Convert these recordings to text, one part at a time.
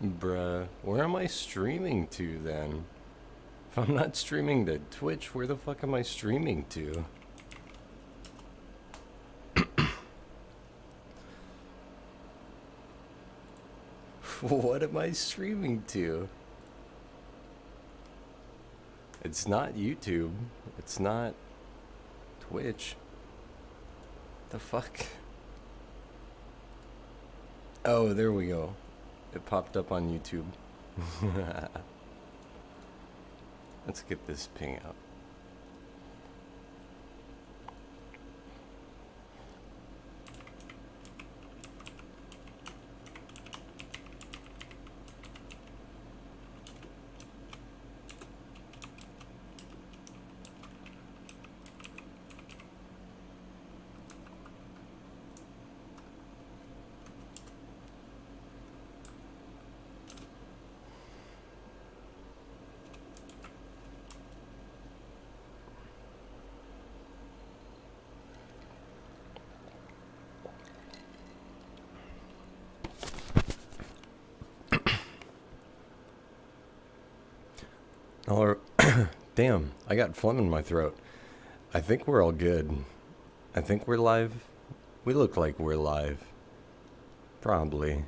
Bruh, where am I streaming to then? If I'm not streaming to Twitch, where the fuck am I streaming to? What am I streaming to? It's not YouTube. It's not Twitch. The fuck? Oh, there we go. It popped up on YouTube. Let's get this ping out. Or, damn, I got phlegm in my throat. I think we're all good. I think we're live. We look like we're live. Probably.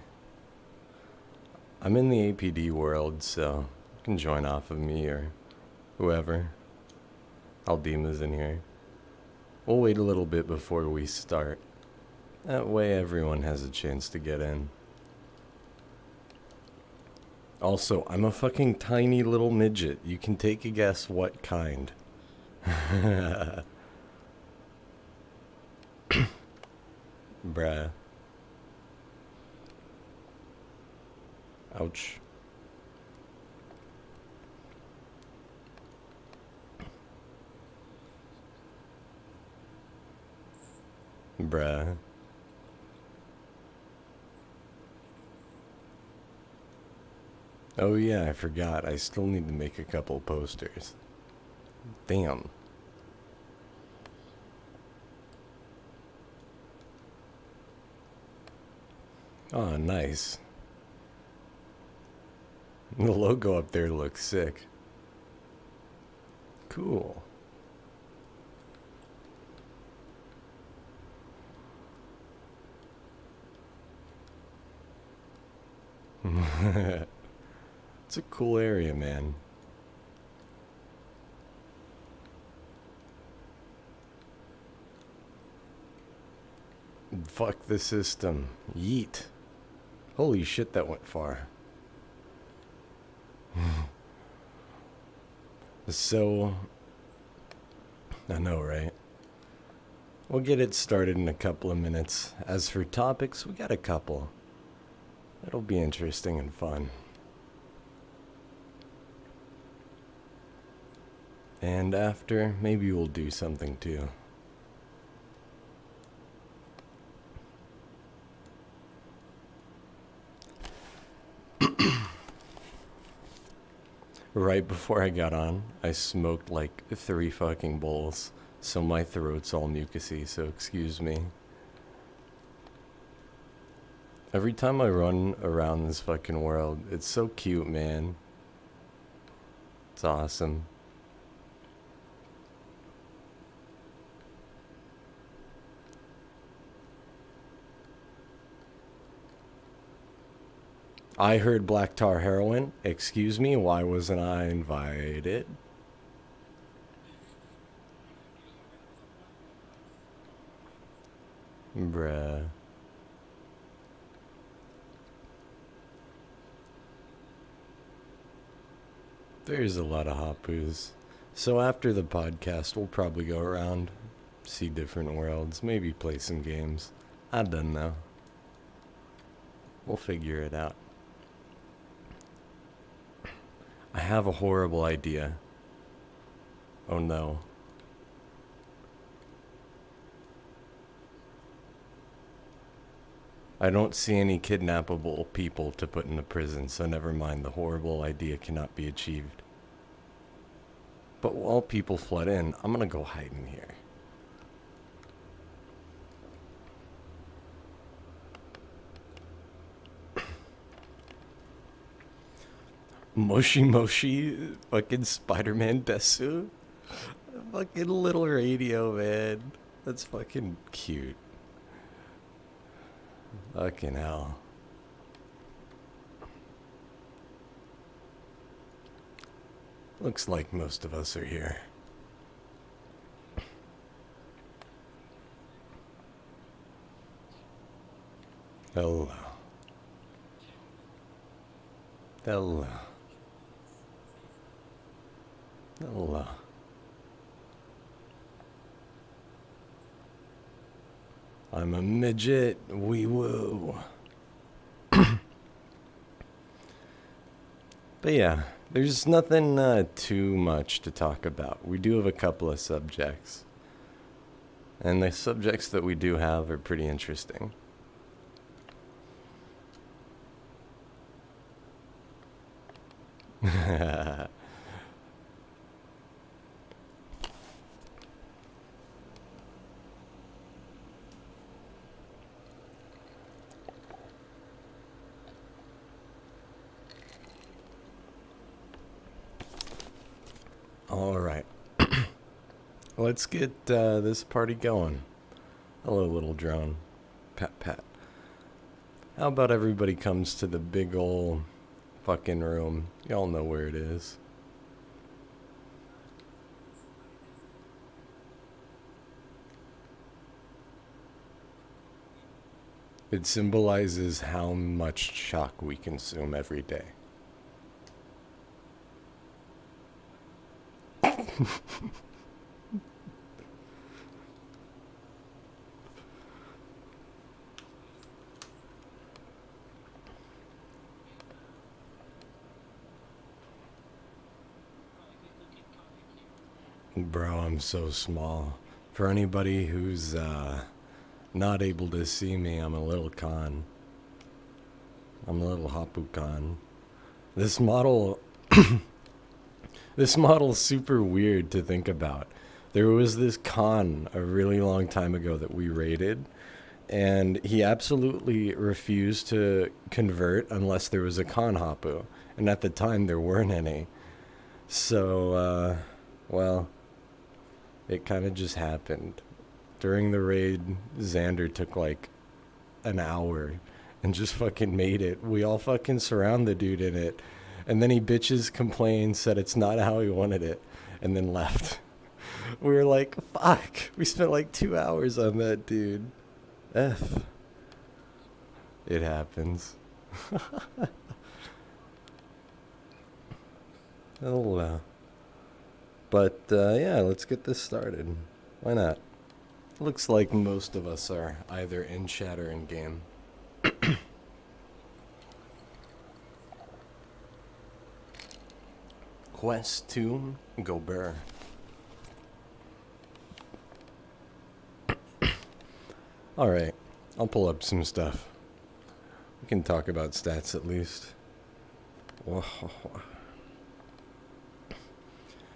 I'm in the APD world, so you can join off of me or whoever. Aldima's in here. We'll wait a little bit before we start. That way everyone has a chance to get in. Also, I'm a fucking tiny little midget. You can take a guess what kind. Bruh. Ouch. Bruh. Oh yeah, I forgot. I still need to make a couple posters. Damn. Oh, nice. The logo up there looks sick. Cool. It's a cool area, man. Fuck the system. Yeet. Holy shit, that went far. So, I know, right? We'll get it started in a couple of minutes. As for topics, we got a couple. It'll be interesting and fun. And after, maybe we'll do something too. Right before I got on, I smoked like 3 fucking bowls, so my throat's all mucusy, so excuse me. Every time I run around this fucking world, it's so cute, man. It's awesome. I heard black tar heroin. Excuse me, why wasn't I invited? Bruh. There's a lot of hapus. So after the podcast, we'll probably go around, see different worlds, maybe play some games. I don't know. We'll figure it out. I have a horrible idea. Oh no. I don't see any kidnappable people to put in a prison, so never mind, the horrible idea cannot be achieved. But while people flood in, I'm gonna go hide in here. Moshi Moshi, fucking Spider-Man Desu. Fucking little radio, man. That's fucking cute. Fucking hell. Looks like most of us are here. Hello. Hello. Hello. I'm a midget. Wee woo. But yeah, there's nothing too much to talk about. We do have a couple of subjects. And the subjects that we do have are pretty interesting. All right. Let's get this party going. Hello, little drone. Pat, pat. How about everybody comes to the big ol' fucking room? Y'all know where it is. It symbolizes how much chalk we consume every day. Bro, I'm so small. For anybody who's not able to see me, I'm a little con. I'm a little Hapu con. This model this model's super weird to think about. There was this con a really long time ago that we raided, and he absolutely refused to convert unless there was a con Hapu. And at the time there weren't any. So well, it kind of just happened. During the raid, Xander took like an hour and just fucking made it. We all fucking surround the dude in it. And then he bitches, complained, said it's not how he wanted it, and then left. We were like, fuck. We spent like 2 hours on that dude. F. It happens. Hello. But yeah, let's get this started. Why not? Looks like most of us are either in chat or in game. Quest to go burr. Alright, I'll pull up some stuff. We can talk about stats at least. Whoa.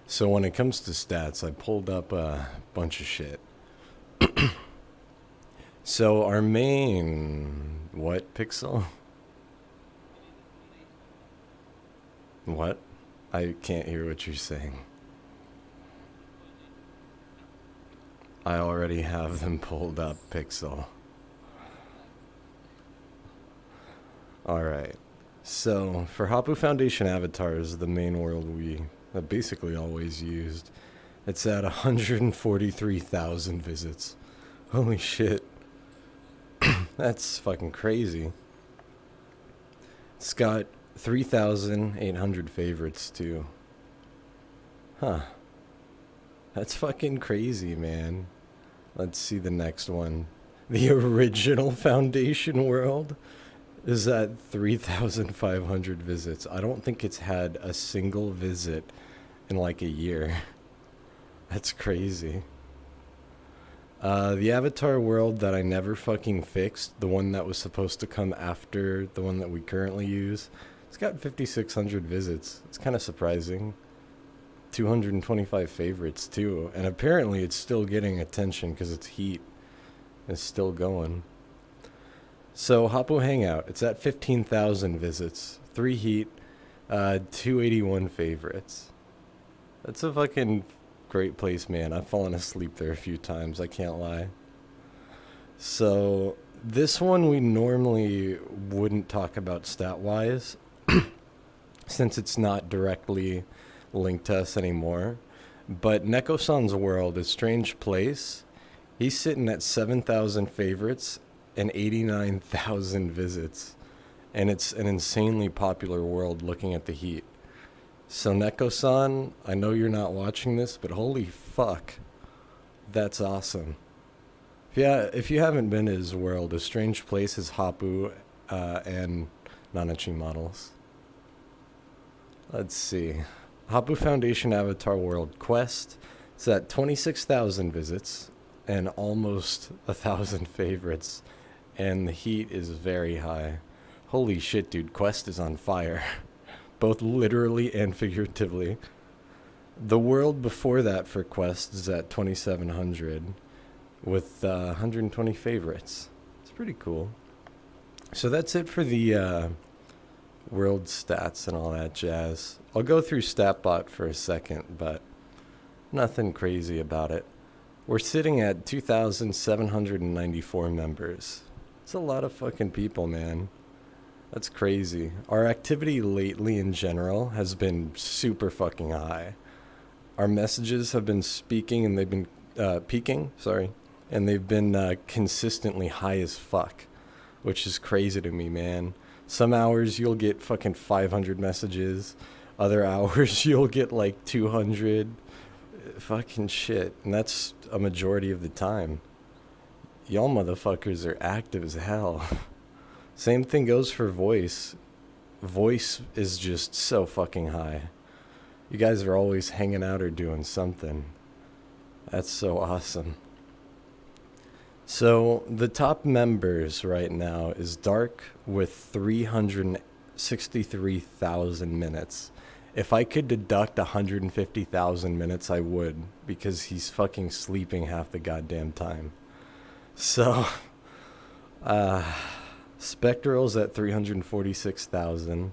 So when it comes to stats, I pulled up a bunch of shit. So our main... What, Pixel? What? I can't hear what you're saying. I already have them pulled up, Pixel. Alright. So, for Hapu Foundation avatars, the main world we have basically always used, it's at 143,000 visits. Holy shit. That's fucking crazy. It's got 3,800 favorites too. Huh. That's fucking crazy, man. Let's see the next one. The original Foundation world is at 3,500 visits. I don't think it's had a single visit in like a year. That's crazy. The Avatar world that I never fucking fixed, the one that was supposed to come after the one that we currently use, it's got 5,600 visits. It's kind of surprising. 225 favorites too, and apparently it's still getting attention because it's heat. It's still going. So Hapu Hangout, it's at 15,000 visits. 3 heat, 281 favorites. That's a fucking great place, man. I've fallen asleep there a few times, I can't lie. So, this one we normally wouldn't talk about stat-wise, since it's not directly linked to us anymore. But Neko-san's World, A Strange Place, he's sitting at 7,000 favorites and 89,000 visits. And it's an insanely popular world looking at the heat. So Neko-san, I know you're not watching this, but holy fuck, that's awesome. Yeah, if you haven't been to his world, A Strange Place is Hapu and Nanachi models. Let's see. Hapu Foundation Avatar World Quest. It's at 26,000 visits and almost 1,000 favorites. And the heat is very high. Holy shit, dude. Quest is on fire. Both literally and figuratively. The world before that for Quest is at 2,700 with 120 favorites. It's pretty cool. So that's it for the world stats and all that jazz. I'll go through StatBot for a second, but nothing crazy about it. We're sitting at 2,794 members. It's a lot of fucking people, man. That's crazy. Our activity lately in general has been super fucking high. Our messages have been speaking and they've been peaking, and they've been consistently high as fuck, which is crazy to me, man. Some hours you'll get fucking 500 messages. Other hours you'll get like 200. Fucking shit. And that's a majority of the time. Y'all motherfuckers are active as hell. Same thing goes for voice. Voice is just so fucking high. You guys are always hanging out or doing something. That's so awesome. So the top members right now is Dark with 363,000 minutes. If I could deduct 150,000 minutes, I would, because he's fucking sleeping half the goddamn time. So, Spectral's at 346,000.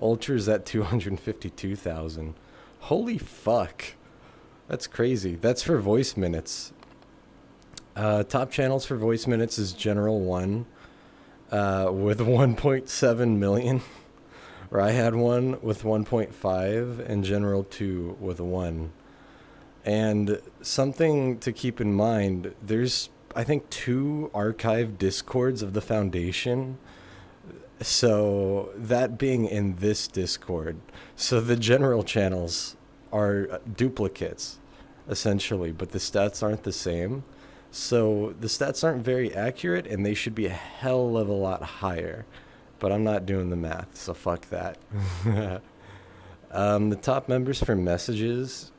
Ultra's at 252,000. Holy fuck. That's crazy. That's for voice minutes. Top channels for voice minutes is General 1 with 1.7 million. Or I had one with 1.5 and General 2 with 1. And something to keep in mind, there's I think 2 archived discords of the foundation. So that being in this discord, so the general channels are duplicates essentially, but the stats aren't the same. So the stats aren't very accurate and they should be a hell of a lot higher, but I'm not doing the math, so fuck that. The top members for messages,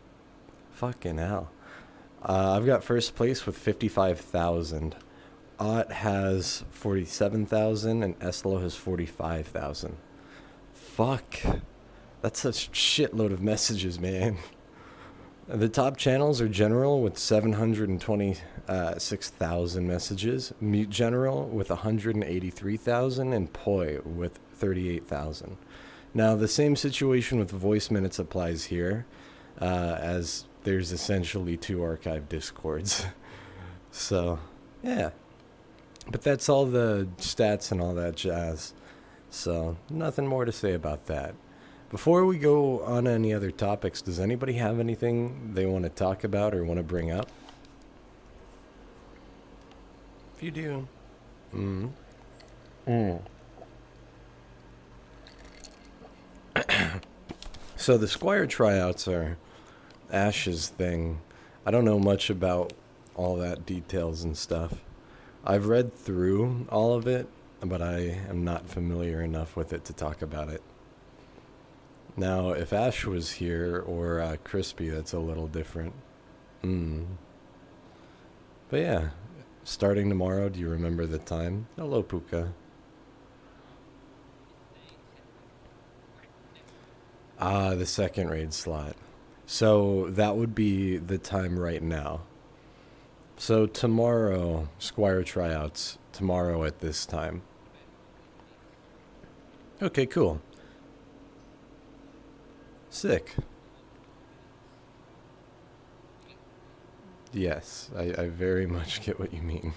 fucking hell. I've got first place with 55,000. Ott has 47,000 and Eslo has 45,000. Fuck. That's a shitload of messages, man. The top channels are General with 726,000 messages, Mute General with 183,000, and Poi with 38,000. Now, the same situation with voice minutes applies here, as there's essentially 2 archive discords. So, yeah. But that's all the stats and all that jazz. So, nothing more to say about that. Before we go on any other topics, does anybody have anything they want to talk about or want to bring up? If you do. So the Squire tryouts are Ash's thing. I don't know much about all that details and stuff. I've read through all of it, but I am not familiar enough with it to talk about it. Now, if Ash was here, or Crispy, that's a little different. But yeah, starting tomorrow, do you remember the time? Hello, Puka. The second raid slot. So that would be the time right now. So tomorrow, Squire tryouts, tomorrow at this time. Okay, cool. Sick. Yes, I very much get what you mean.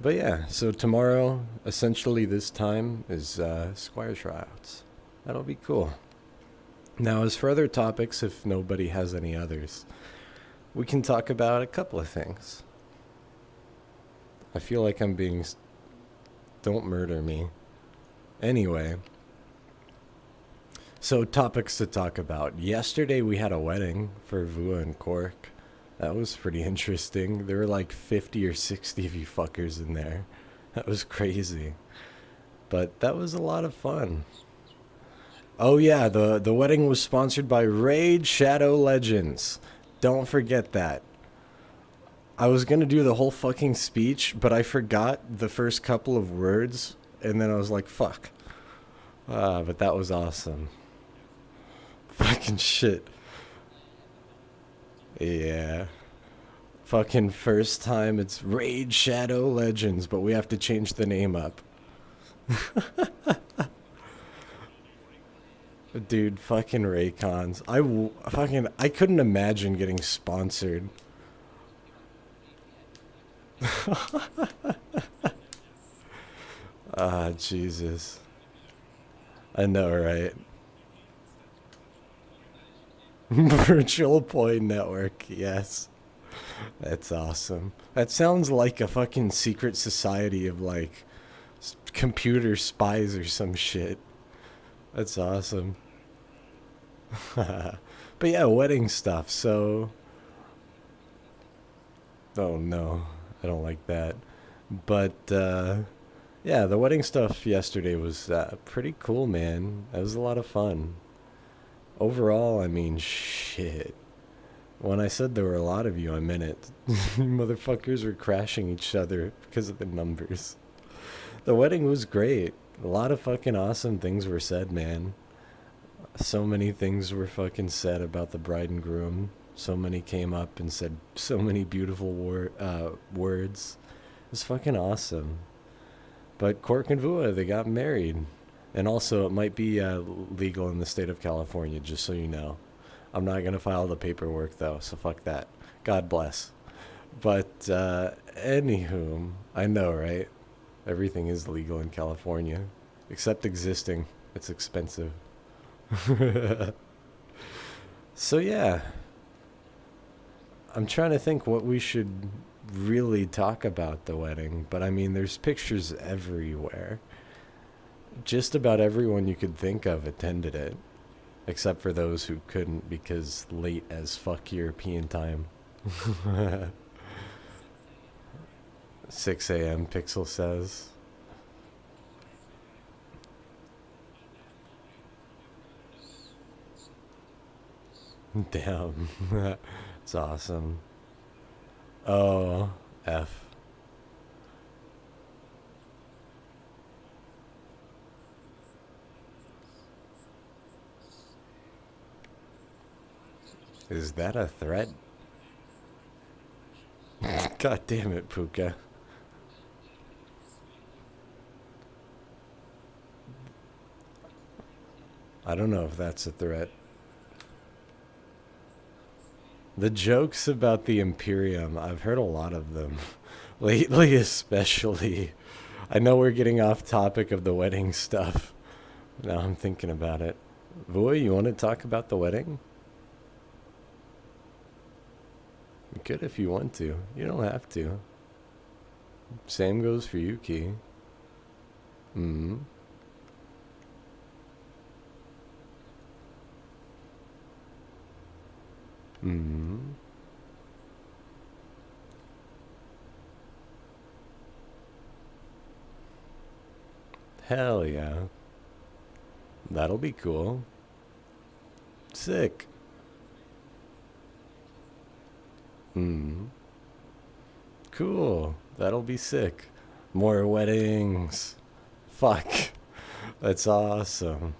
But yeah, so tomorrow, essentially this time, is Squire tryouts. That'll be cool. Now, as for other topics, if nobody has any others, we can talk about a couple of things. I feel like I'm being. Don't murder me. Anyway, so topics to talk about. Yesterday we had a wedding for Vua and Cork. That was pretty interesting. There were like 50 or 60 of you fuckers in there. That was crazy. But that was a lot of fun. Oh yeah, the wedding was sponsored by Raid Shadow Legends. Don't forget that. I was gonna do the whole fucking speech, but I forgot the first couple of words, and then I was like, fuck. But that was awesome. Fucking shit. Yeah. Fucking first time it's Raid Shadow Legends, but we have to change the name up. Dude, fucking Raycons. I couldn't imagine getting sponsored. Ah, Jesus. I know, right? Virtual Point Network, yes. That's awesome. That sounds like a fucking secret society of like computer spies or some shit. That's awesome. But yeah, wedding stuff. So, oh no, I don't like that. But yeah, the wedding stuff yesterday was pretty cool, man. That was a lot of fun. Overall, I mean, shit. When I said there were a lot of you, I meant it. Motherfuckers were crashing each other because of the numbers. The wedding was great. A lot of fucking awesome things were said, man. So many things were fucking said about the bride and groom. So many came up and said so many beautiful words. It was fucking awesome. But Cork and Vua, they got married. And also, it might be legal in the state of California, just so you know. I'm not going to file the paperwork, though, so fuck that. God bless. But, anywho, I know, right? Everything is legal in California. Except existing. It's expensive. So, yeah. I'm trying to think what we should really talk about the wedding. But, I mean, there's pictures everywhere. Just about everyone you could think of attended it. Except for those who couldn't because late as fuck European time. 6 a.m. Pixel says. Damn. It's awesome. Oh, F. Is that a threat? God damn it, Puka. I don't know if that's a threat. The jokes about the Imperium, I've heard a lot of them. Lately, especially. I know we're getting off topic of the wedding stuff. Now I'm thinking about it. Vui, you want to talk about the wedding? You could if you want to. You don't have to. Same goes for Yuki. Hmm. Hmm. Hell yeah. That'll be cool. Sick. Hmm. Cool. That'll be sick. More weddings. Fuck. That's awesome.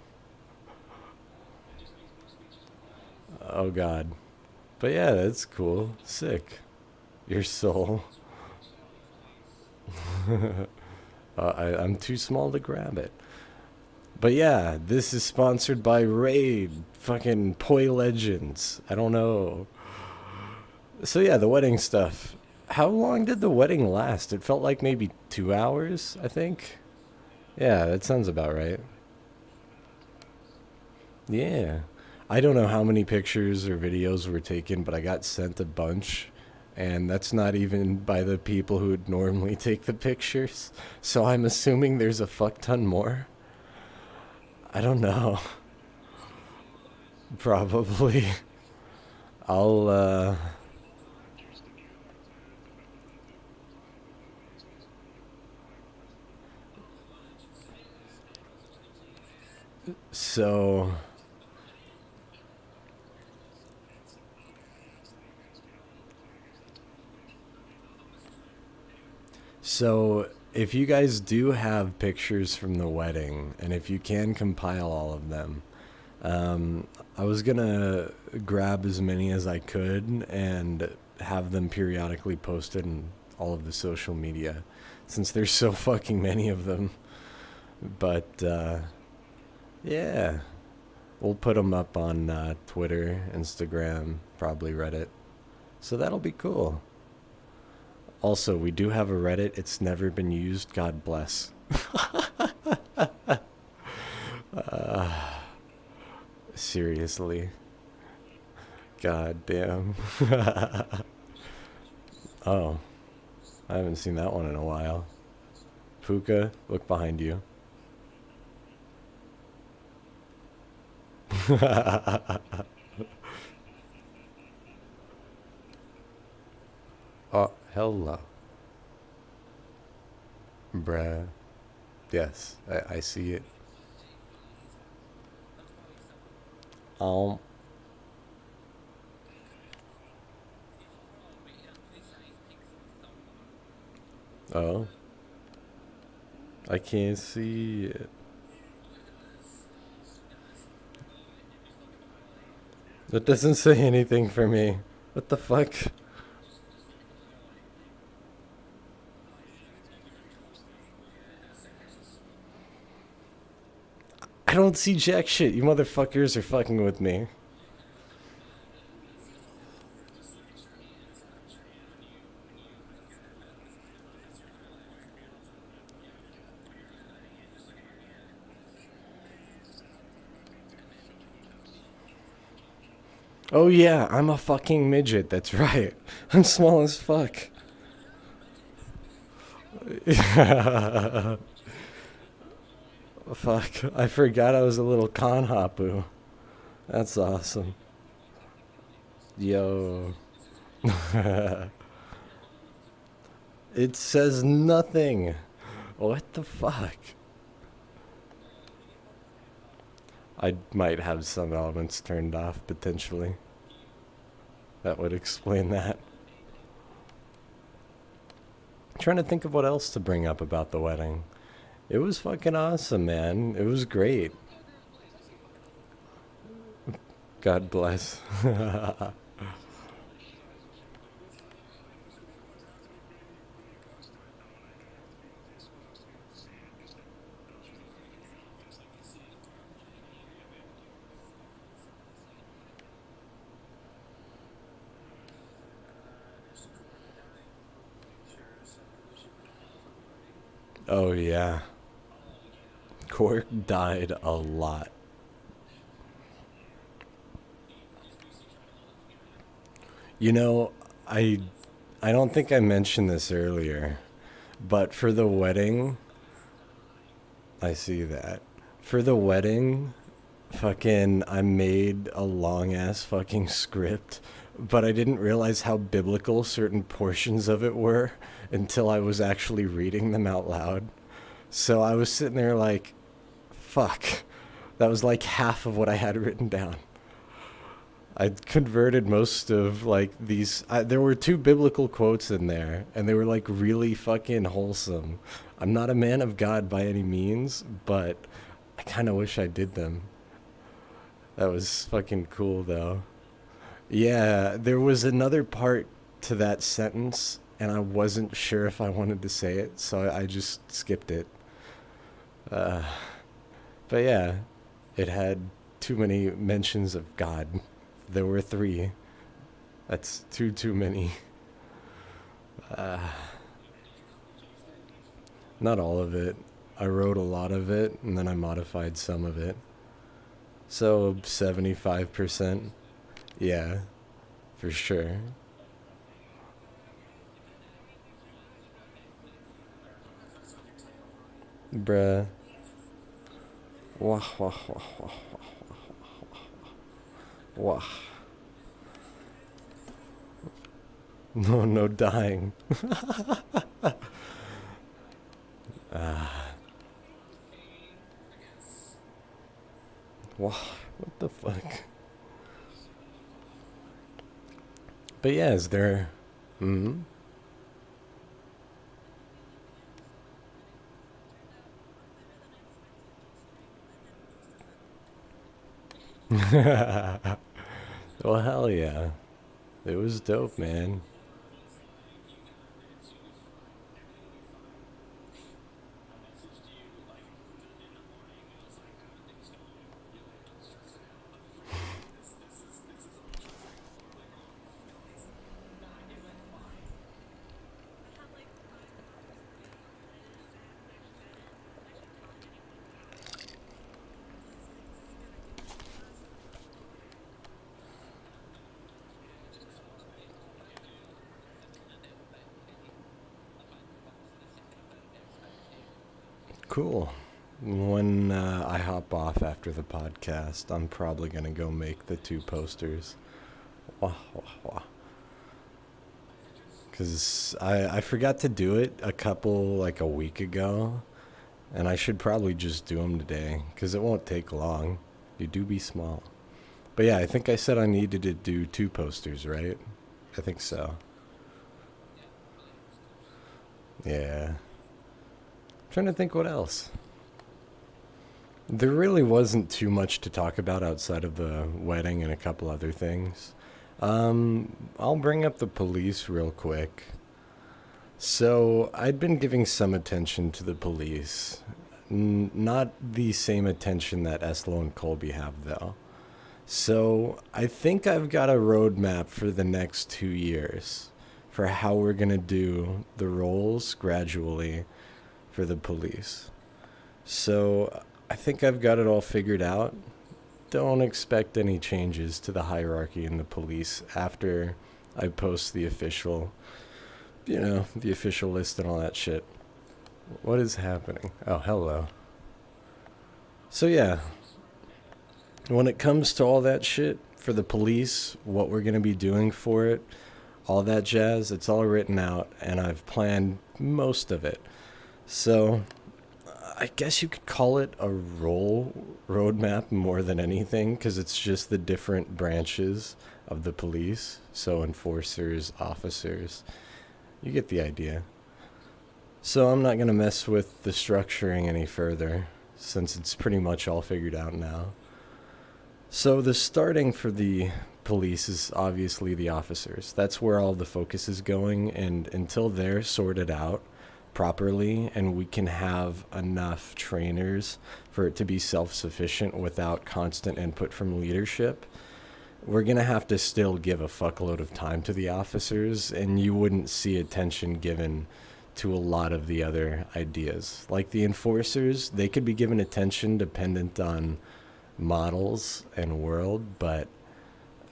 Oh god. But yeah, that's cool. Sick. Your soul. I'm too small to grab it. But yeah, this is sponsored by Raid, fucking Poi Legends. I don't know. So yeah, the wedding stuff. How long did the wedding last? It felt like maybe 2 hours, I think. Yeah, that sounds about right. Yeah. I don't know how many pictures or videos were taken, but I got sent a bunch. And that's not even by the people who would normally take the pictures. So I'm assuming there's a fuck ton more. I don't know. Probably. I'll, so. So, if you guys do have pictures from the wedding, and if you can compile all of them, um, I was gonna grab as many as I could and have them periodically posted in all of the social media, since there's so fucking many of them. But yeah, we'll put them up on Twitter, Instagram, probably Reddit. So that'll be cool. Also, we do have a Reddit. It's never been used. God bless. Seriously. God damn. Oh, I haven't seen that one in a while. Puka, look behind you. Oh, hello. Bruh. Yes, I see it. Um, oh, I can't see it. That doesn't say anything for me. What the fuck? I don't see jack shit. You motherfuckers are fucking with me. Oh yeah, I'm a fucking midget. That's right. I'm small as fuck. Fuck. I forgot I was a little Kanhapu. That's awesome. Yo. It says nothing. What the fuck? I might have some elements turned off potentially. That would explain that. I'm trying to think of what else to bring up about the wedding. It was fucking awesome, man. It was great. God bless. Oh yeah. Cork died a lot. You know, I I don't think I mentioned this earlier, but for the wedding, I see that. For the wedding, fucking I made a long ass fucking script, but I didn't realize how biblical certain portions of it were until I was actually reading them out loud. So I was sitting there like, fuck. That was like half of what I had written down. I converted most of like these. There were two biblical quotes in there, and they were like really fucking wholesome. I'm not a man of God by any means, but I kind of wish I did them. That was fucking cool though. Yeah, there was another part to that sentence, and I wasn't sure if I wanted to say it, so I just skipped it. Uh, But yeah, it had too many mentions of God. There were three. That's too many. Uh, Not all of it. I wrote a lot of it, and then I modified some of it. So 75%. Yeah, for sure. Bruh. Wah, wah, wah, wah, wah. No, no dying. Ah. Wah. What the fuck? But yeah, is there... Hmm? Well, hell yeah. It was dope, man. Cool. When I hop off after the podcast, I'm probably gonna go make the two posters. Wah, wah, wah. Cause I forgot to do it a couple like a week ago, and I should probably just do them today, cause it won't take long. You do be small. But yeah, I think I said I needed to do two posters, right? I think so. Yeah. Trying to think what else. There really wasn't too much to talk about outside of the wedding and a couple other things. I'll bring up the police real quick. So, I'd been giving some attention to the police. Not the same attention that Eslo and Colby have, though. So, I think I've got a roadmap for the next 2 years for how we're going to do the roles gradually for the police. So, I think I've got it all figured out. Don't expect any changes to the hierarchy in the police after I post the official, the official list and all that shit. What is happening? Oh, hello. So, yeah, when it comes to all that shit for the police, what we're going to be doing for it, all that jazz, it's all written out, and I've planned most of it. So, I guess you could call it a role roadmap more than anything, because it's just the different branches of the police. So, enforcers, officers, you get the idea. So, I'm not going to mess with the structuring any further, since it's pretty much all figured out now. So, the starting for the police is obviously the officers. That's where all the focus is going, and until they're sorted out properly and we can have enough trainers for it to be self-sufficient without constant input from leadership, we're going to have to still give a fuckload of time to the officers, and you wouldn't see attention given to a lot of the other ideas. Like the enforcers, they could be given attention dependent on models and world, but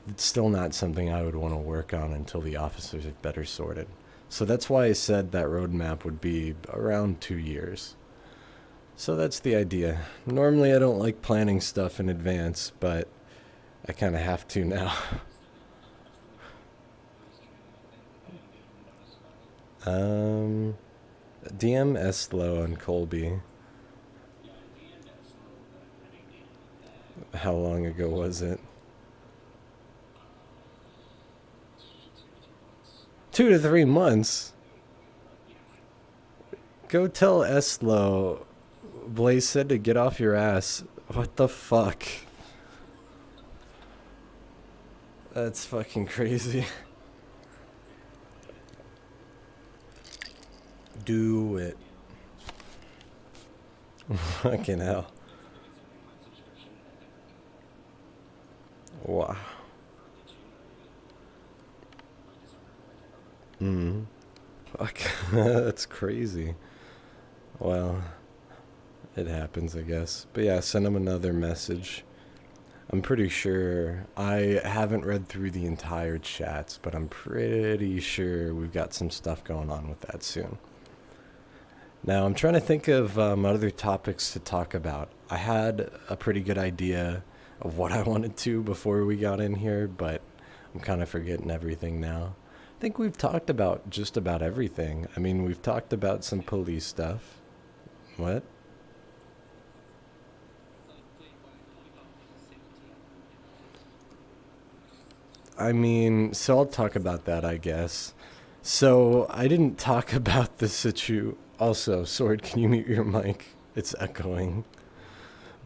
it's still not something I would want to work on until the officers are better sorted. So that's why I said that roadmap would be around 2 years. So that's the idea. Normally I don't like planning stuff in advance, but I kind of have to now. um, DM Eslo and Colby. How long ago was it? 2 to 3 months. Go tell Eslo. Blaze said to get off your ass. What the fuck? That's fucking crazy. Do it. Fucking hell. Wow. Mm. Fuck. That's crazy. Well, it happens, I guess. But yeah, send him another message. I'm pretty sure I haven't read through the entire chats, but I'm pretty sure we've got some stuff going on with that soon. Now, I'm trying to think of other topics to talk about. I had a pretty good idea of what I wanted to before we got in here, but I'm kind of forgetting everything now. I think we've talked about just about everything. I mean, we've talked about some police stuff. What? I mean, so I'll talk about that, I guess. So I didn't talk about the situ. Also, Sword, can you mute your mic? It's echoing.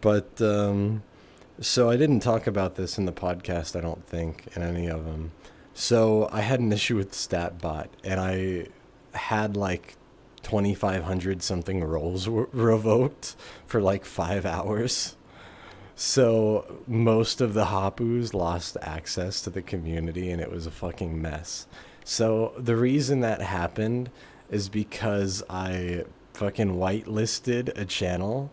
But so I didn't talk about this in the podcast. I don't think in any of them. So I had an issue with StatBot, and I had like 2,500 something rolls revoked for like 5 hours. So most of the Hapus lost access to the community and it was a fucking mess. So the reason that happened is because I fucking whitelisted a channel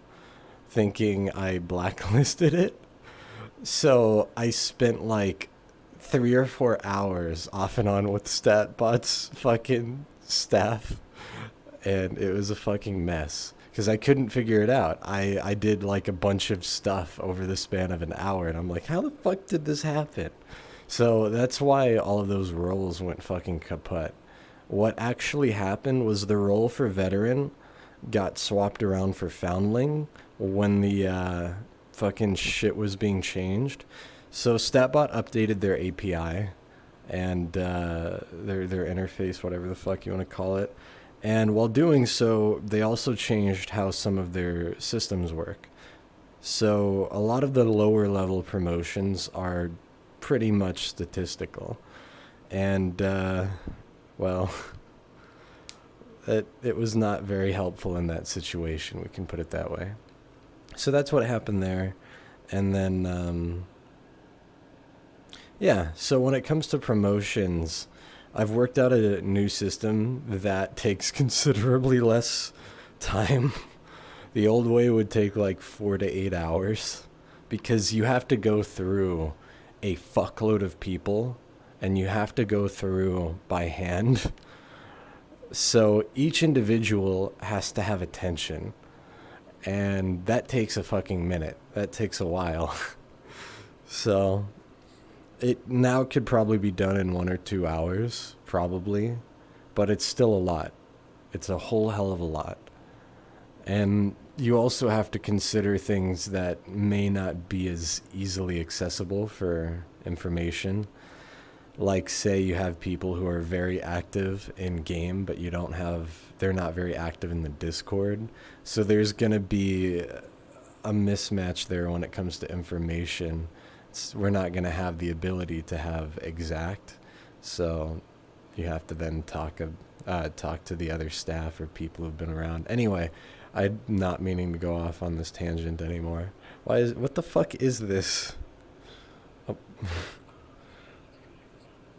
thinking I blacklisted it. So I spent like 3 or 4 hours off and on with StatBot's fucking staff and it was a fucking mess because I couldn't figure it out. I did like a bunch of stuff over the span of an hour, and I'm like, how the fuck did this happen? So that's why all of those roles went fucking kaput. What actually happened was the role for veteran got swapped around for foundling when the fucking shit was being changed. So StatBot updated their API and their interface, whatever the fuck you want to call it. And while doing so, they also changed how some of their systems work. So a lot of the lower level promotions are pretty much statistical. And, well, it was not very helpful in that situation, we can put it that way. So that's what happened there. And then, yeah, so when it comes to promotions, I've worked out a new system that takes considerably less time. The old way would take like 4 to 8 hours because you have to go through a fuckload of people and you have to go through by hand. So each individual has to have attention. And that takes a fucking minute. That takes a while. So it now could probably be done in 1 or 2 hours, probably, but it's still a lot. It's a whole hell of a lot. And you also have to consider things that may not be as easily accessible for information. Like, say you have people who are very active in game, but they're not very active in the Discord. So there's going to be a mismatch there when it comes to information. We're not going to have the ability to have exact, so you have to then talk to the other staff or people who've been around. Anyway, I'm not meaning to go off on this tangent anymore. What the fuck is this? Oh.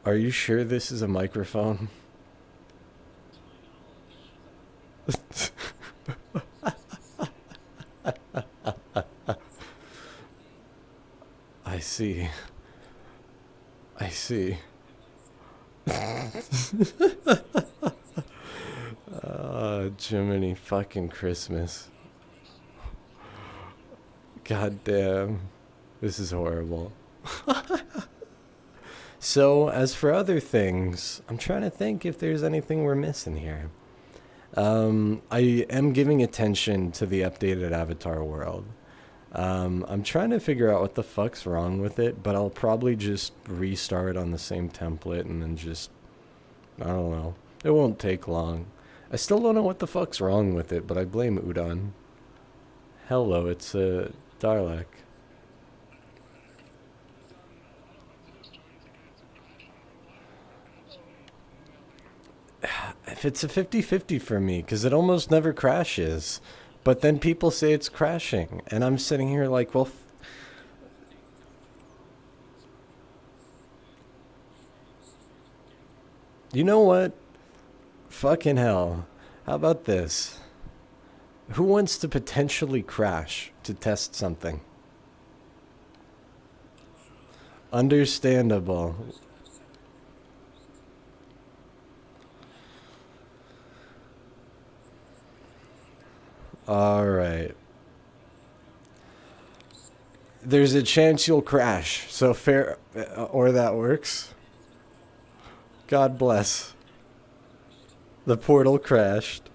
Are you sure this is a microphone? I see. I see. Oh, Jiminy fucking Christmas. God damn. This is horrible. So, as for other things, I'm trying to think if there's anything we're missing here. I am giving attention to the updated Avatar world. I'm trying to figure out what the fuck's wrong with it, but I'll probably just restart on the same template and then I don't know. It won't take long. I still don't know what the fuck's wrong with it, but I blame Udon. Hello, it's Darlak. If it's a 50-50 for me, because it almost never crashes. But then people say it's crashing, and I'm sitting here like, well, You know what? Fucking hell. How about this? Who wants to potentially crash to test something? Understandable. Alright. There's a chance you'll crash, so fair. Or that works. God bless. The portal crashed.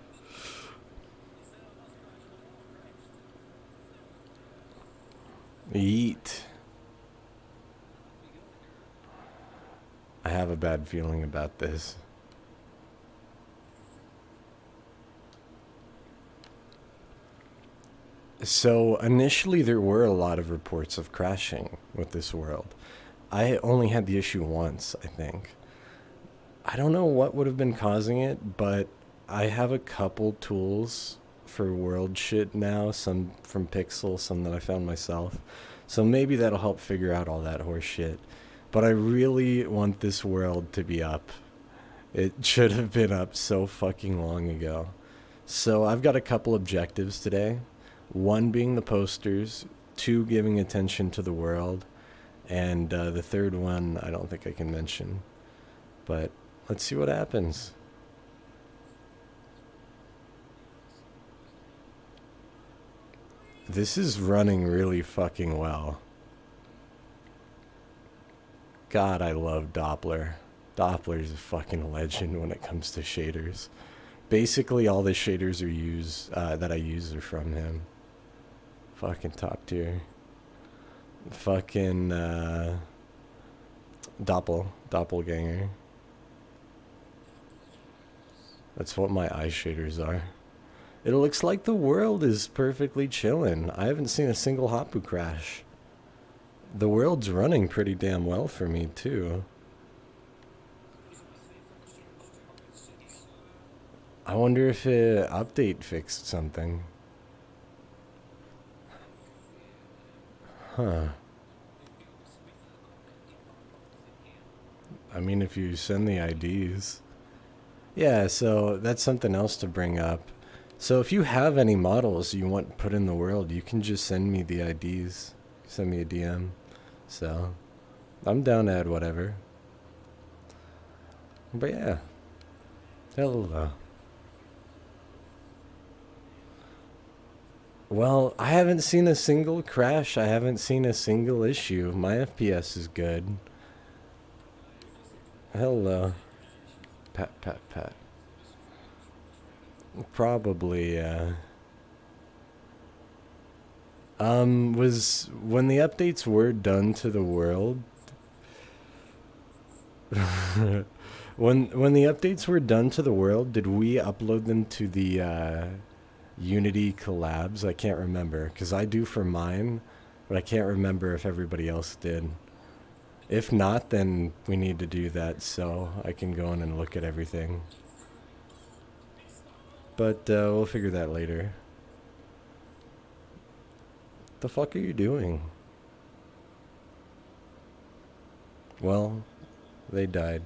Yeet. I have a bad feeling about this. So initially there were a lot of reports of crashing with this world. I only had the issue once, I think. I don't know what would have been causing it, but I have a couple tools for world shit now, some from Pixel, some that I found myself. So maybe that'll help figure out all that horse shit. But I really want this world to be up. It should have been up so fucking long ago. So I've got a couple objectives today. One being the posters, two giving attention to the world, and the third one I don't think I can mention. But let's see what happens. This is running really fucking well. God, I love Doppler. Doppler's a fucking legend when it comes to shaders. Basically, all the shaders that I use are from him. Fucking top tier. Fucking Doppelganger. That's what my eye shaders are. It looks like the world is perfectly chillin'. I haven't seen a single Hapu crash. The world's running pretty damn well for me, too. I wonder if an update fixed something. Huh. I mean, if you send the IDs. Yeah, so that's something else to bring up. So if you have any models you want put in the world, you can just send me the IDs. Send me a DM. So, I'm down to add whatever. But yeah. Hello. Well, I haven't seen a single crash. I haven't seen a single issue. My FPS is good. Hello. Pat, pat, pat. Probably, was when the updates were done to the world. when the updates were done to the world, did we upload them to the Unity collabs? I can't remember, because I do for mine, but I can't remember if everybody else did. If not, then we need to do that so I can go in and look at everything. But we'll figure that later. The fuck are you doing? Well, they died.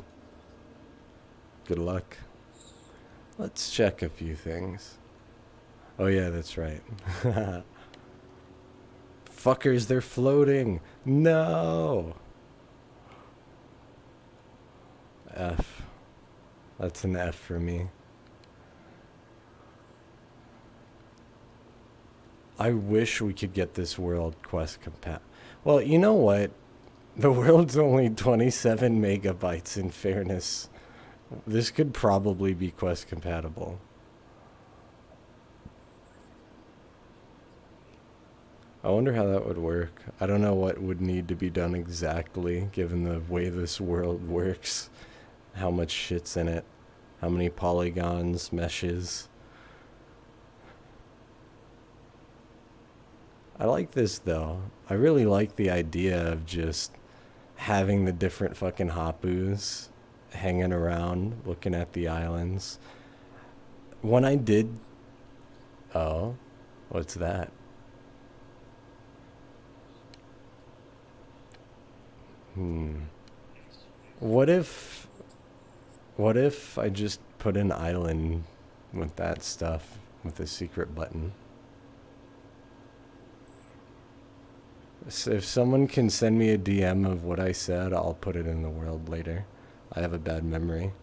Good luck. Let's check a few things. Oh yeah, that's right. Fuckers, they're floating. No. F. That's an F for me. I wish we could get this world quest compat. Well, you know what? The world's only 27 megabytes in fairness. This could probably be quest compatible. I wonder how that would work. I don't know what would need to be done exactly, given the way this world works. How much shit's in it. How many polygons, meshes. I like this, though. I really like the idea of just having the different fucking Hapus hanging around, looking at the islands. When I did... Oh, what's that? What if What if I just put an island with that stuff, with a secret button? So if someone can send me a DM of what I said, I'll put it in the world later. I have a bad memory.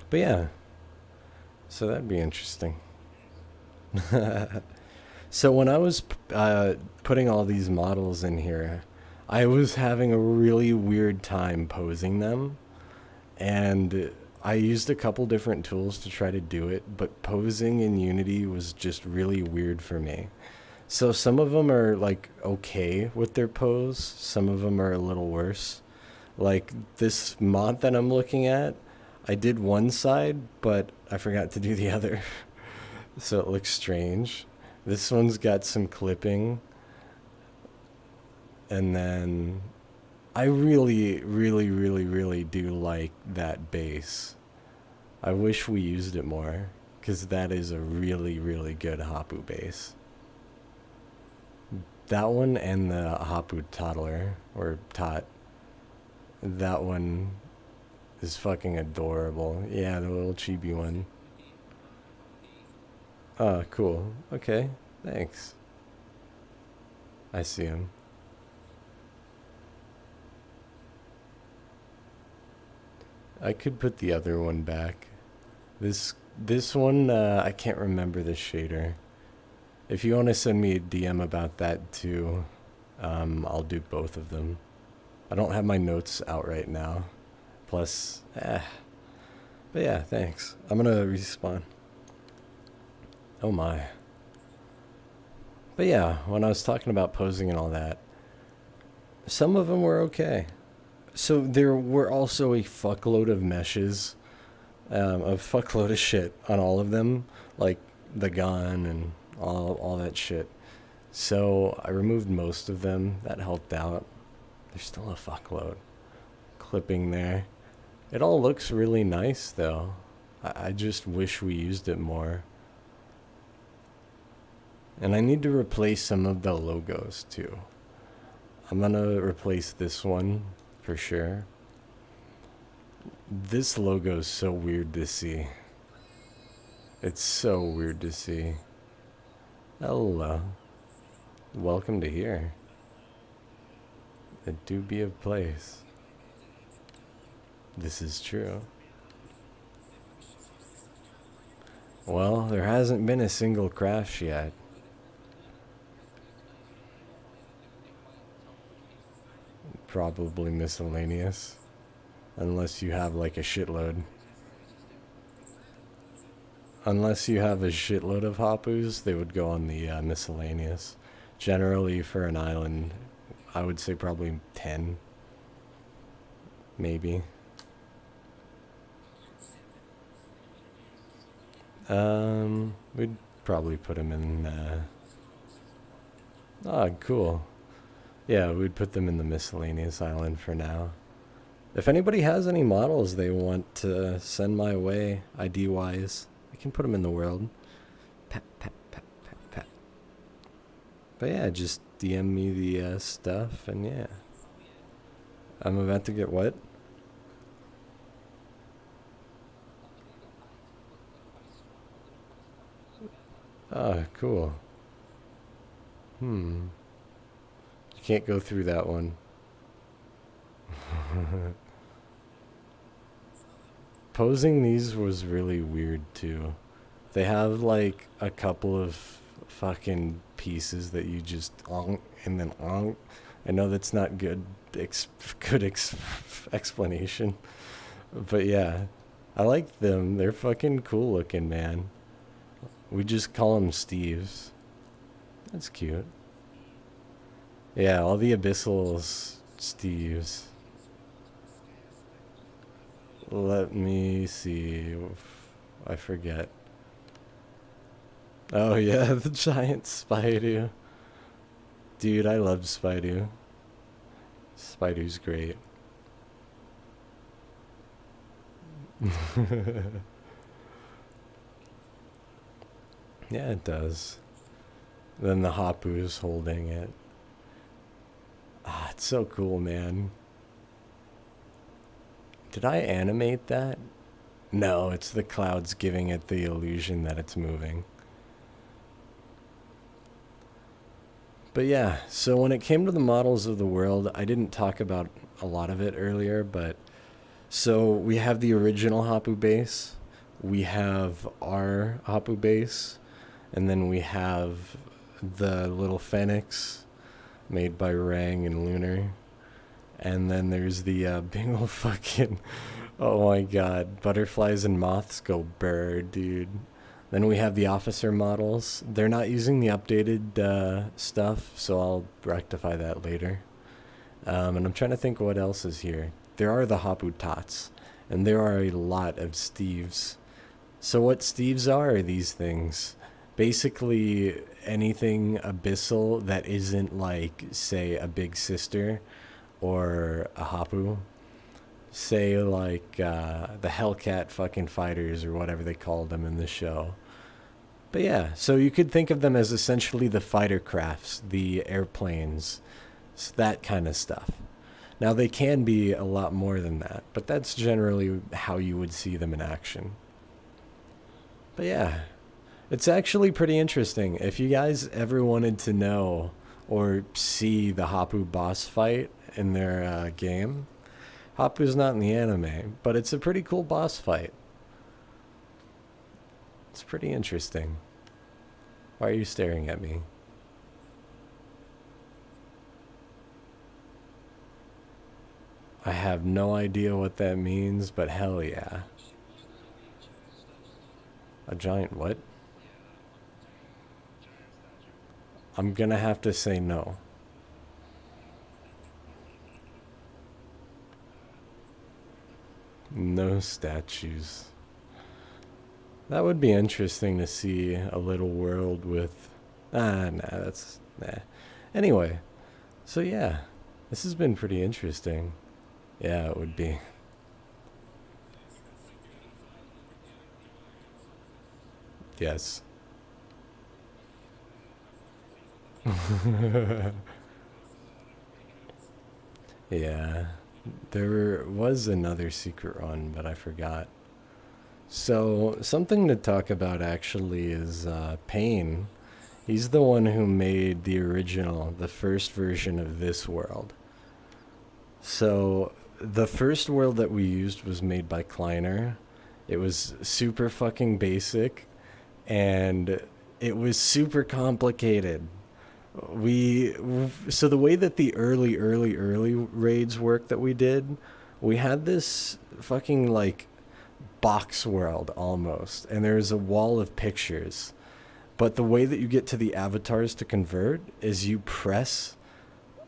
But yeah, so that'd be interesting. So when I was putting all these models in here, I was having a really weird time posing them, and I used a couple different tools to try to do it, but posing in Unity was just really weird for me. So some of them are like okay with their pose, some of them are a little worse. Like this mod that I'm looking at, I did one side, but I forgot to do the other. So it looks strange. This one's got some clipping. And then I really, really, really, really do like that bass. I wish we used it more, because that is a really, really good Hapu bass. That one and the Hapu Toddler, or Tot, that one is fucking adorable. Yeah, the little chibi one. Oh, cool. Okay, thanks. I see him. I could put the other one back. This one, I can't remember the shader. If you want to send me a DM about that too, I'll do both of them. I don't have my notes out right now. Plus, But yeah, thanks. I'm gonna respawn. Oh my. But yeah, when I was talking about posing and all that, some of them were okay. So there were also a fuckload of meshes, a fuckload of shit on all of them, like the gun and all that shit. So I removed most of them. That helped out. There's still a fuckload. Clipping there. It all looks really nice though. I just wish we used it more. And I need to replace some of the logos too. I'm gonna replace this one for sure. This logo is so weird to see. It's so weird to see. Hello. Welcome to here. It do be a place. This is true. Well, there hasn't been a single crash yet. Probably miscellaneous. Unless you have like a shitload. Unless you have a shitload of Hapus, they would go on the miscellaneous. Generally for an island, I would say probably 10. Maybe. We'd probably put them in, oh, cool. Yeah, we'd put them in the miscellaneous island for now. If anybody has any models they want to send my way, ID-wise, I can put them in the world. Pat, pat, pat, pat, pat. But yeah, just DM me the stuff, and yeah. I'm about to get what? Ah, cool. You can't go through that one. Posing these was really weird too. They have like a couple of fucking pieces that you just and then I know that's not good explanation. But yeah, I like them. They're fucking cool looking, man. We just call them Steves. That's cute. Yeah, all the Abyssals Steves. Let me see. I forget. Oh yeah, the giant Spidey. Dude, I love Spidey. Spidey's great. Yeah, it does. Then the Hapu's holding it. Ah, it's so cool, man. Did I animate that? No, it's the clouds giving it the illusion that it's moving. But yeah, so when it came to the models of the world, I didn't talk about a lot of it earlier, but so we have the original Hapu base, we have our Hapu base, and then we have the little Phoenix made by Rang and Lunar. And then there's the big ol' fucking, oh my god, butterflies and moths go burr, dude. Then we have the officer models. They're not using the updated stuff, so I'll rectify that later. And I'm trying to think what else is here. There are the Hapu Tots, and there are a lot of Steves. So what Steves are these things? Basically anything abyssal that isn't like, say, a big sister or a Hapu. Say like the Hellcat fucking fighters or whatever they called them in the show. But yeah, so you could think of them as essentially the fighter crafts, the airplanes, that kind of stuff. Now they can be a lot more than that, but that's generally how you would see them in action. But yeah, it's actually pretty interesting. If you guys ever wanted to know or see the Hapu boss fight in their game, Hapu's not in the anime, but it's a pretty cool boss fight. It's pretty interesting. Why are you staring at me? I have no idea what that means, but hell yeah. A giant what? I'm gonna have to say no. No statues. That would be interesting to see a little world with... that's... Nah. Anyway, so yeah, this has been pretty interesting. Yeah, it would be. Yes. Yeah. There was another secret run, but I forgot. So, something to talk about actually is Payne. He's the one who made the original, the first version of this world. So, the first world that we used was made by Kleiner. It was super fucking basic, and it was super complicated. We so the way that the early raids work that we did, we had this fucking like box world almost, and there's a wall of pictures. But the way that you get to the avatars to convert is you press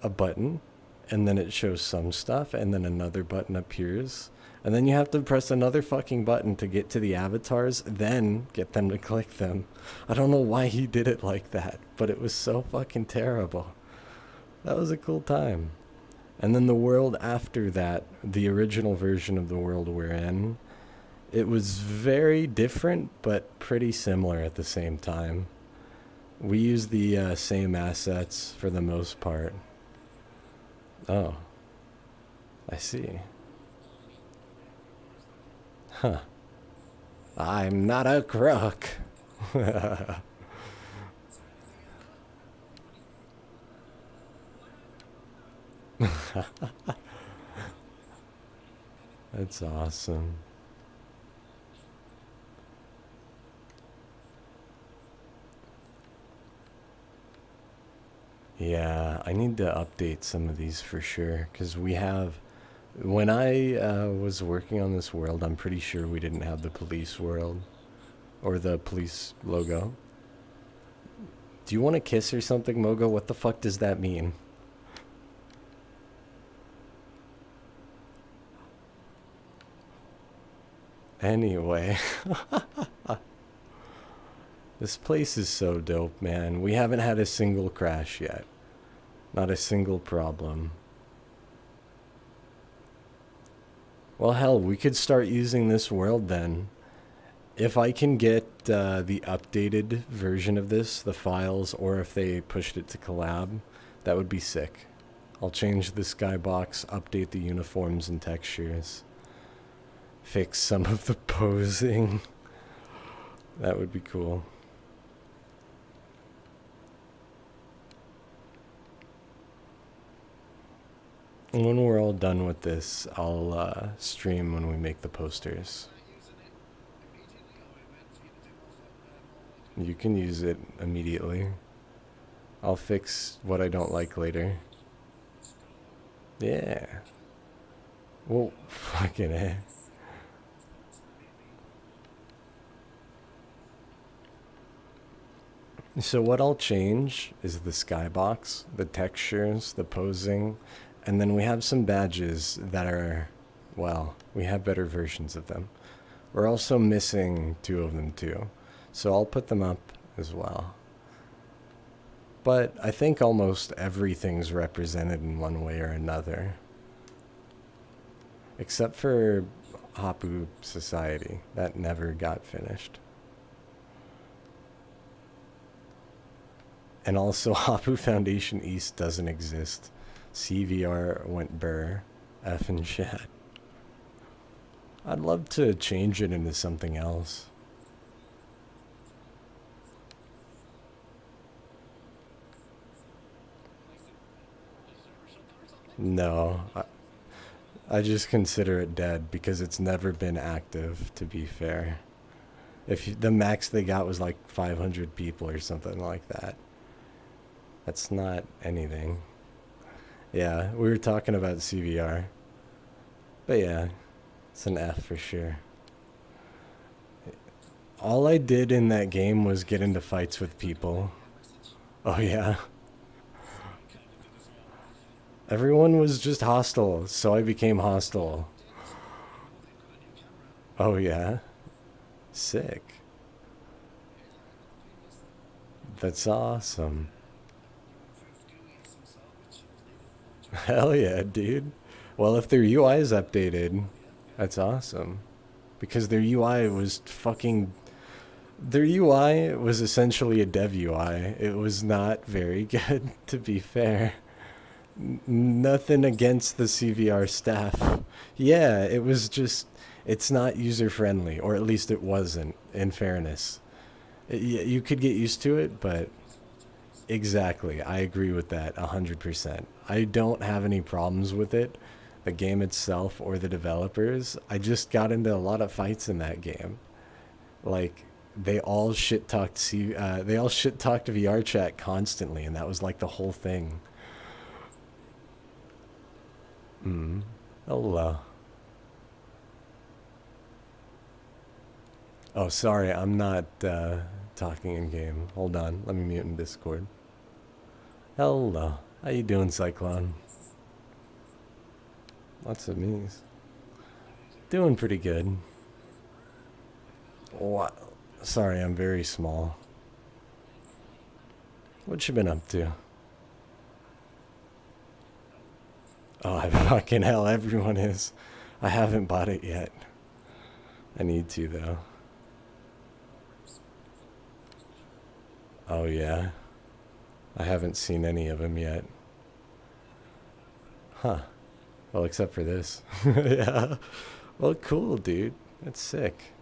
a button, and then it shows some stuff, and then another button appears, and then you have to press another fucking button to get to the avatars, then get them to click them. I don't know why he did it like that, but it was so fucking terrible. That was a cool time. And then the world after that, the original version of the world we're in, it was very different, but pretty similar at the same time. We used the same assets for the most part. Oh, I see. Huh. I'm not a crook. That's awesome. Yeah, I need to update some of these for sure, because we have... When I was working on this world, I'm pretty sure we didn't have the police world, or the police logo. Do you want a kiss or something, Mogo? What the fuck does that mean? Anyway. This place is so dope, man. We haven't had a single crash yet. Not a single problem. Well, hell, we could start using this world then. If I can get the updated version of this, the files, or if they pushed it to collab, that would be sick. I'll change the skybox, update the uniforms and textures. fix some of the posing. That would be cool. When we're all done with this, I'll stream when we make the posters. You can use it immediately. I'll fix what I don't like later. Yeah. Well, fucking A. So what I'll change is the skybox, the textures, the posing, and then we have some badges that are, well, we have better versions of them. We're also missing 2 of them too, so I'll put them up as well. But I think almost everything's represented in one way or another. Except for Hapu Society, that never got finished. And also, Hapu Foundation East doesn't exist. CVR went burr. F and shit. I'd love to change it into something else. No, I just consider it dead because it's never been active, to be fair. If the max they got was like 500 people or something like that. That's not anything. Yeah, we were talking about CVR. But yeah, it's an F for sure. All I did in that game was get into fights with people. Oh yeah. Everyone was just hostile, so I became hostile. Oh yeah. Sick. That's awesome. Hell yeah, dude. Well, if their UI is updated, that's awesome. Because their UI was fucking... Their UI was essentially a dev UI. It was not very good, to be fair. Nothing against the CVR staff. Yeah, it was just... It's not user-friendly, or at least it wasn't, in fairness. You could get used to it, but... Exactly, I agree with that 100%. I don't have any problems with it, the game itself or the developers. I just got into a lot of fights in that game. Like, they all shit-talked VR chat constantly, and that was like the whole thing. Hello. Oh, sorry, I'm not talking in game. Hold on, let me mute in Discord. Hello. How you doing, Cyclone? Lots of me's. Doing pretty good. What? Sorry, I'm very small. What you been up to? Oh, fucking hell, everyone is. I haven't bought it yet. I need to, though. Oh, yeah? I haven't seen any of them yet. Huh. Well, except for this. Yeah. Well, cool, dude. That's sick.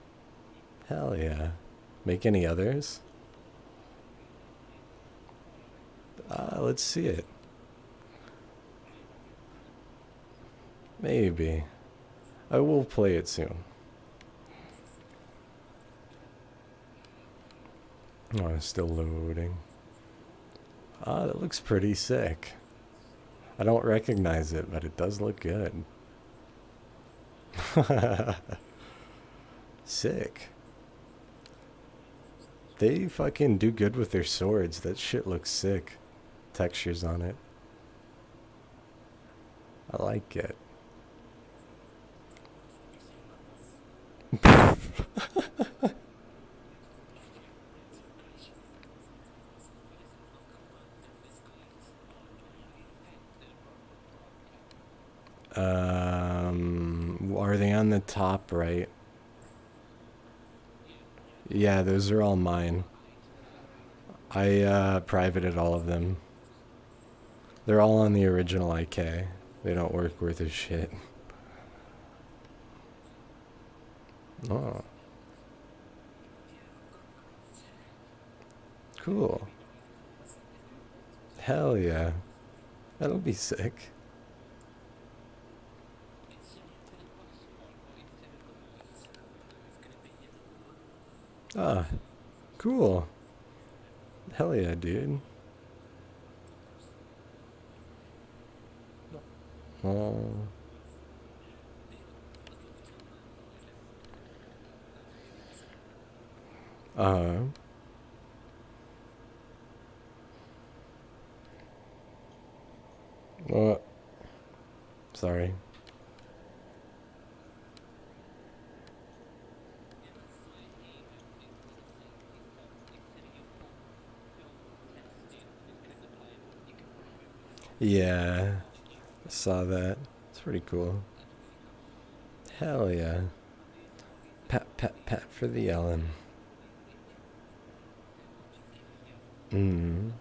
Hell yeah. Make any others? Let's see it. Maybe. I will play it soon. Oh, it's still loading. That looks pretty sick. I don't recognize it, but it does look good. Sick. They fucking do good with their swords. That shit looks sick. Textures on it. I like it. Are they on the top right? Yeah, those are all mine. I privated all of them. They're all on the original IK. They don't work worth a shit. Oh, cool. Hell yeah. That'll be sick. Ah, cool. Hell yeah, dude. Oh, uh, oh, sorry. Yeah, I saw that. It's pretty cool. Hell yeah. Pat, pat, pat for the Ellen. Mm.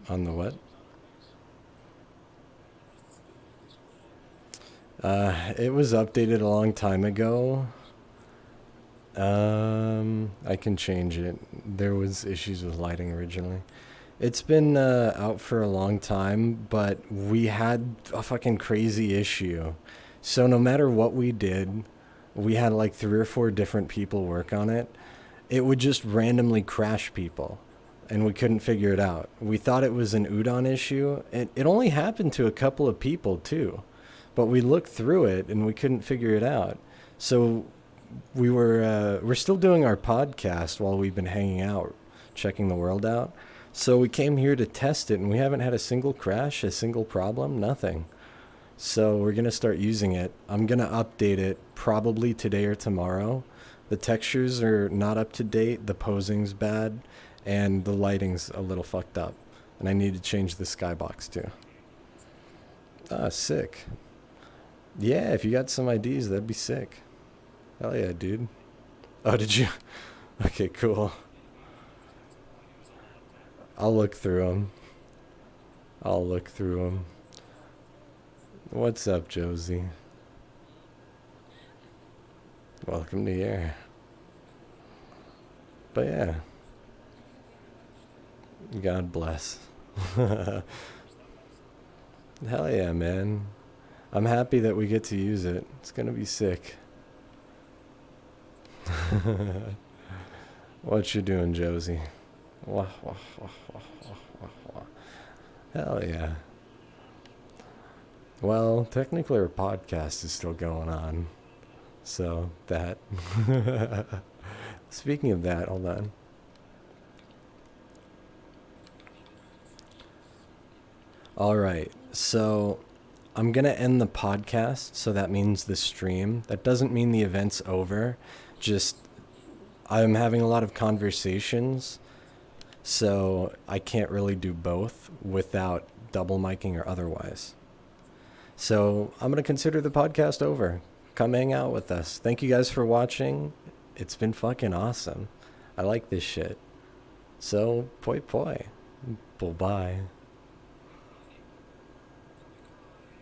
On the what? It was updated a long time ago. I can change it. There was issues with lighting originally. It's been out for a long time, but we had a fucking crazy issue. So no matter what we did, we had like 3 or 4 different people work on it. It would just randomly crash people, and we couldn't figure it out. We thought it was an udon issue, and it only happened to a couple of people too. But we looked through it and we couldn't figure it out. So we're still doing our podcast while we've been hanging out, checking the world out. So we came here to test it, and we haven't had a single crash, a single problem, nothing. So we're gonna start using it. I'm gonna update it probably today or tomorrow. The textures are not up to date, the posing's bad, and the lighting's a little fucked up. And I need to change the skybox too. Ah, sick. Yeah, if you got some IDs, that'd be sick. Hell yeah, dude. Oh, did you? Okay, cool. I'll look through them. I'll look through them. What's up, Josie? Welcome to here. But yeah, God bless. Hell yeah, man. I'm happy that we get to use it. It's gonna be sick. What you doing, Josie? Wah, wah, wah, wah, wah, wah, wah. Hell yeah. Well, technically our podcast is still going on. So that. Speaking of that, hold on. All right. So I'm going to end the podcast. So that means the stream. That doesn't mean the event's over. Just I'm having a lot of conversations. So I can't really do both without double miking or otherwise. So I'm going to consider the podcast over. Come hang out with us. Thank you guys for watching. It's been fucking awesome. I like this shit. So, poi poi. Bye-bye.